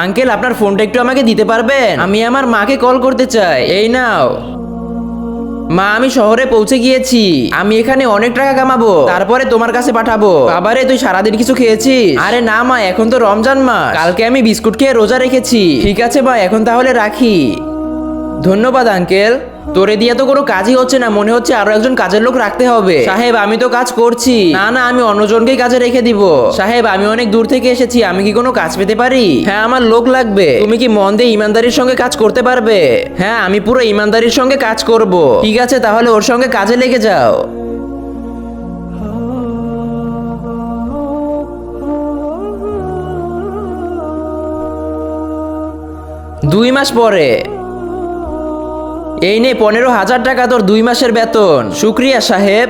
Uncle, আপনার ফোনটা একটু আমাকে দিতে পারবেন? আমি আমার মাকে কল করতে চাই। এই নাও। মা, আমি শহরে পৌঁছে গিয়েছি। আমি এখানে অনেক টাকা কামাবো, তারপরে তোমার কাছে পাঠাবো। বাবারে, তুই সারাদিন কিছু খেয়েছিস? আরে না মা, এখন তো রমজান মাস, কালকে আমি বিস্কুট খেয়ে রোজা রেখেছি। ঠিক আছে মা, এখন তাহলে রাখি। ধন্যবাদ আঙ্কেল। তোরে দিয়ে তো কোনো কাজই হচ্ছে না, মনে হচ্ছে আরো একজন কাজের লোক রাখতে হবে। সাহেব, আমি তো কাজ করছি। না না, আমি অন্যজনকেই কাজে রেখে দিব। সাহেব, আমি অনেক দূর থেকে এসেছি, আমি কি কোনো কাজ পেতে পারি? হ্যাঁ, আমার লোক লাগবে। তুমি কি মন দিয়ে ইমানদারির সঙ্গে কাজ করতে পারবে? হ্যাঁ, আমি পুরো ইমানদারির সঙ্গে কাজ করব। ঠিক আছে, তাহলে ওর সঙ্গে কাজে লেগে যাও। 2 মাস পরে। এই নে 15,000 টাকা তোর 2 মাসের বেতন। শুক্রিয়া সাহেব।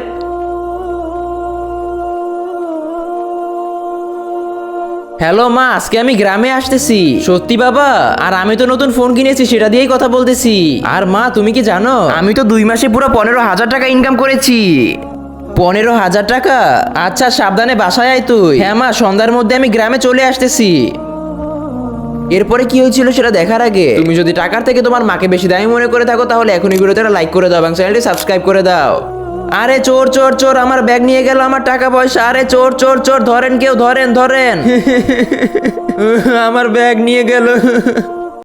হ্যালো মা, আজকে আমি গ্রামে আসতেছি। সত্যি বাবা? আর আমি তো নতুন ফোন কিনেছি, সেটা দিয়েই কথা বলতেছি। আর মা, তুমি কি জানো আমি তো 2 মাসে পুরো 15,000 টাকা ইনকাম করেছি। 15,000 টাকা? আচ্ছা, সাবধানে বাসায় আয় তুই। হ্যাঁ মা, সন্ধ্যার মধ্যে আমি গ্রামে চলে আসতেছি। এরপরে কি হয়েছিল সেটা দেখার আগে তুমি যদি টাকার থেকে তোমার মাকে বেশি দামি মনে করে থাকো, তাহলে এখনই ভিডিওতে লাইক করে দাও এবং চ্যানেলটি সাবস্ক্রাইব করে দাও। আরে চোর চোর চোর, আমার ব্যাগ নিয়ে গেল, আমার টাকা পয়সা। আরে চোর চোর চোর, ধরেন কেউ, ধরেন ধরেন। আমার ব্যাগ নিয়ে গেল।